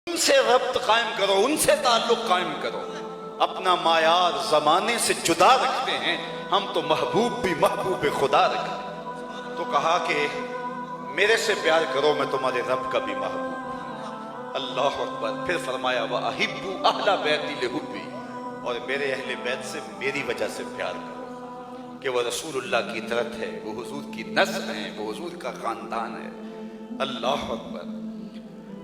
ان سے ربط قائم کرو، ان سے تعلق قائم کرو۔ اپنا معیار زمانے سے جدا رکھتے ہیں ہم، تو محبوب بھی محبوب خدا رکھتے ہیں۔ تو کہا کہ میرے سے پیار کرو، میں تمہارے رب کا بھی محبوب ہوں۔ اللہ اکبر۔ پھر فرمایا وَأَحِبُّ أَهْلَ بَيْتِي لِحُبِّي، اور میرے اہل بیت سے میری وجہ سے پیار کرو کہ وہ رسول اللہ کی طرف ہے، وہ حضور کی نسل ہے، وہ حضور کا خاندان ہے۔ اللہ اکبر۔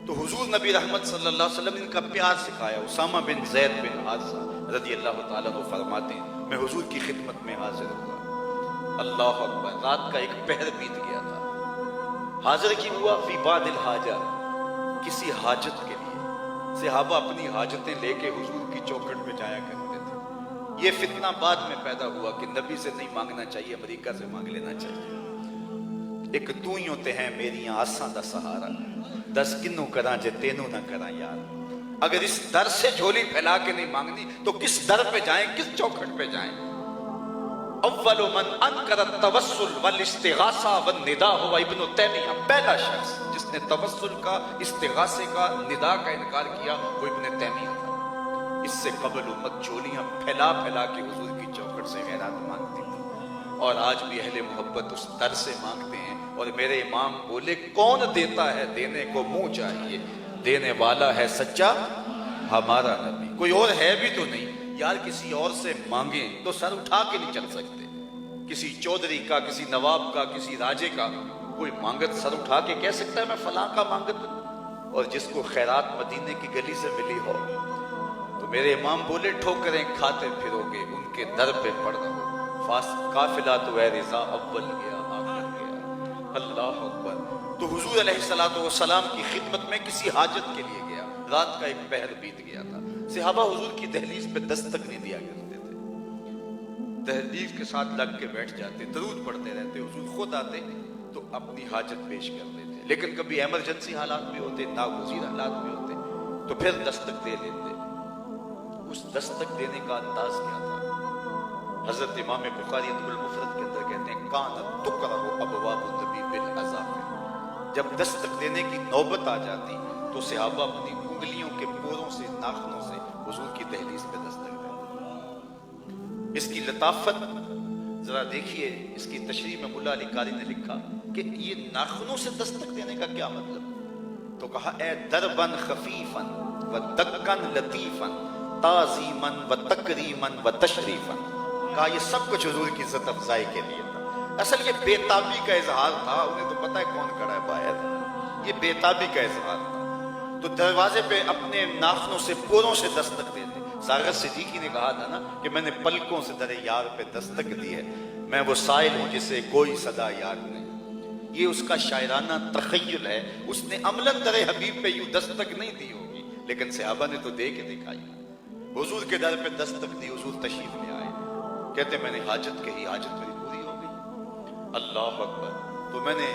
تو حضور نبی رحمت صلی اللہ علیہ وسلم نے ان کا پیار سکھایا۔ اسامہ بن زید بن حارثہ رضی اللہ تعالیٰ عنہ فرماتے ہیں میں حضور کی خدمت میں حاضر ہوا۔ اللہ اکبر۔ رات کا ایک پہر بیت گیا تھا، حاضر کی ہوا فی بعض الحاجہ، کسی حاجت کے لیے۔ صحابہ اپنی حاجتیں لے کے حضور کی چوکھٹ پہ جایا کرتے تھے۔ یہ فتنہ بعد میں پیدا ہوا کہ نبی سے نہیں مانگنا چاہیے، امریکہ سے مانگ لینا چاہیے۔ ایک تو ہی ہوتے ہیں میری آساں دا سہارا، دس کنوں کراں جے تینوں نہ کراں یار۔ اگر اس در سے جھولی پھیلا کے نہیں مانگنی تو کس در پہ جائیں، کس چوکھٹ پہ جائیں؟ اول من انکر التوسل والاستغاثہ والنداء ہوا ابن تیمیہ، پہلا شخص جس نے توسل کا، استغاثے کا، ندا کا انکار کیا وہ ابن تیمیہ تھا۔ اس سے قبل امت جھولیاں پھیلا پھیلا کے حضور کی چوکھٹ سے خیرات مانگتی تھی، اور آج بھی اہل محبت اس در سے مانگتے ہیں۔ اور میرے امام بولے کون دیتا ہے دینے کو منہ چاہیے، دینے والا ہے سچا ہمارا نبی، کوئی اور ہے بھی تو نہیں۔ یار کسی اور سے مانگیں تو سر اٹھا کے نہیں چل سکتے، کسی چودھری کا، کسی نواب کا، کسی راجے کا کوئی مانگت سر اٹھا کے کہہ سکتا ہے میں فلاں کا مانگت ہوں؟ اور جس کو خیرات مدینے کی گلی سے ملی ہو تو میرے امام بولے ٹھوکریں کھاتے پھرو گے ان کے در پہ پڑ رہو، قافلہ تو اے رضا اول گیا آخر گیا۔ اللہ اکبر۔ تو حضور علیہ الصلوۃ والسلام کی خدمت میں کسی حاجت کے لیے گیا، رات کا ایک پہر بیت گیا تھا۔ صحابہ حضور کی دہلیز پہ دستک نہیں دیا کرتے تھے، دہلیز کے ساتھ لگ کے بیٹھ جاتے، درود پڑھتے رہتے، حضور خود آتے تو اپنی حاجت پیش کر دیتے۔ لیکن کبھی ایمرجنسی حالات بھی ہوتے، ناگزیر حالات بھی ہوتے تو پھر دستک دے لیتے۔ اس دستک دینے کا انداز کیا تھا؟ حضرت امام بخاری ادب المفرد کے اندر کہتے ہیں کانت تقرأ ابواب النبی بالاظافر، جب دستک دینے کی نوبت آ جاتی تو صحابہ اپنی انگلیوں کے پوروں سے، ناخنوں سے حضور کی دہلیز پہ دستک دیتے۔ اس کی لطافت ذرا دیکھیے، اس کی تشریح میں ملا علی قاری نے لکھا کہ یہ ناخنوں سے دستک دینے کا کیا مطلب؟ تو کہا اے دربن خفیفن و دکن لطیفن تعظیمن و تکریمن و تشریفن، کہا یہ سب کچھ حضور کی عزت افزائی کے لیے تھا۔ اصل یہ بے تابی کا اظہار تھا، انہیں تو پتہ ہے کون کھڑا ہے باہر، یہ بے تابی کا اظہار تھا۔ تو دروازے پہ اپنے ناخنوں سے، پوروں سے دستک دیتے۔ ساغر صدیقی نے کہا تھا نا کہ میں نے پلکوں سے در یار پہ دستک دی ہے، میں وہ سائل ہوں جسے کوئی صدا یاد نہیں۔ یہ اس کا شاعرانہ تخیل ہے، اس نے عملاً در حبیب پہ یوں دستک نہیں دی ہوگی، لیکن صحابہ نے تو دے کے دکھائی۔ حضور کے در پہ دستک دی، حضور تشریف لے آئے، کہتے میں نے حاجت کہی، حاجت میری پوری ہو گئی۔ اللہ اکبر۔ تو میں نے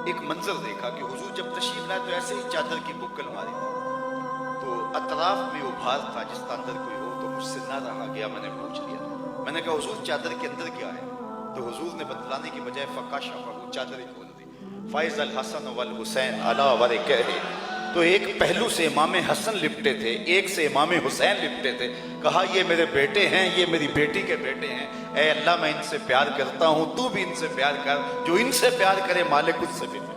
ایک منظر دیکھا کہ حضور جب تشریف لائے تو ایسے ہی چادر کی بکل ماری تھی، تو اطراف میں ابھار تھا، جس کا اندر کوئی ہو تو مجھ سے نہ رہا گیا، میں نے پوچھ لیا، میں نے کہا حضور چادر کے اندر کیا ہے؟ تو حضور نے بتلانے کی بجائے فکاشفہ، چادر کھول دی، فائز الحسن والحسین علی ورکہ، تو ایک پہلو سے امام حسن لپٹے تھے، ایک سے امام حسین لپٹے تھے۔ کہا یہ میرے بیٹے ہیں، یہ میری بیٹی کے بیٹے ہیں، اے اللہ میں ان سے پیار کرتا ہوں، تو بھی ان سے پیار کر، جو ان سے پیار کرے مالک اس سے بھی پیار۔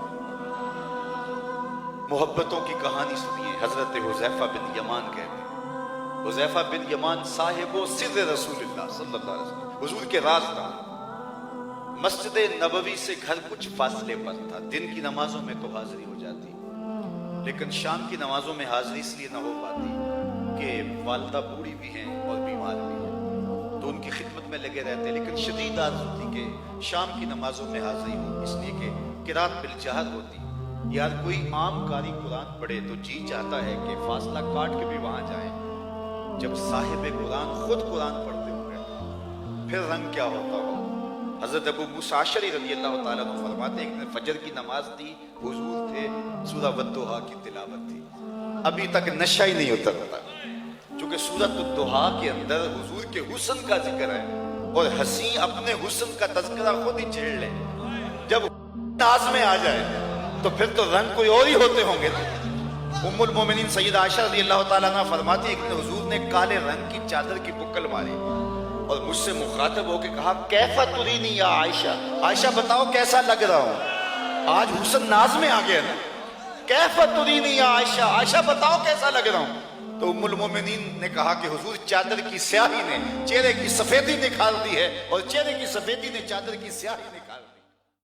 محبتوں کی کہانی سنیے، حضرت حذیفہ بن یمان کہتے ہیں، حذیفہ بن یمان صاحب و سر رسول اللہ صلی اللہ علیہ وسلم، حضور کے رازدار۔ مسجد نبوی سے گھر کچھ فاصلے پر تھا، دن کی نمازوں میں تو حاضری ہو جاتی، لیکن شام کی نمازوں میں حاضری اس لیے نہ ہو پاتی کہ والدہ بوڑھی بھی ہیں اور بیمار بھی ہیں، تو ان کی خدمت میں لگے رہتے، لیکن شدید آرزو تھی کہ شام کی نمازوں میں حاضری ہو، اس لیے کہ قرات بالجہر ہوتی۔ یار کوئی عام قاری قرآن پڑھے تو جی چاہتا ہے کہ فاصلہ کاٹ کے بھی وہاں جائیں، جب صاحب قرآن خود قرآن پڑھتے ہوں گے پھر رنگ کیا ہوتا ہو۔ حضرت ابو موسیٰ اشعری رضی اللہ تعالیٰ عنہ فرماتے ہیں کہ فجر کی نماز تھی، حضور تھے، سورہ والضحیٰ کی تلاوت تھی، ابھی تک نشہ ہی نہیں اترتا، چونکہ سورۃ الضحیٰ کے اندر حضور کے حسن کا ذکر ہے، اور حسین اپنے حسن کا تذکرہ خود ہی چھیڑ لے، جب ناز میں آ جائے تو پھر تو رنگ کوئی اور ہی ہوتے ہوں گے۔ ام المومنین سیدہ عائشہ رضی اللہ تعالیٰ عنہ فرماتی ہے کہ حضور نے کالے رنگ کی چادر کی بکل ماری اور مجھ سے مخاطب ہو کے کہا کیف ترینی یا عائشہ، عائشہ بتاؤ کیسا لگ رہا ہوں۔ آج حسن ناز میں آ گیا نا، کیف ترینی یا عائشہ، عائشہ بتاؤ کیسا لگ رہا ہوں۔ تو ام المومنین نے کہا کہ حضور چادر کی سیاہی نے چہرے کی سفیدی نکھار دی ہے اور چہرے کی سفیدی نے چادر کی سیاہی نکھار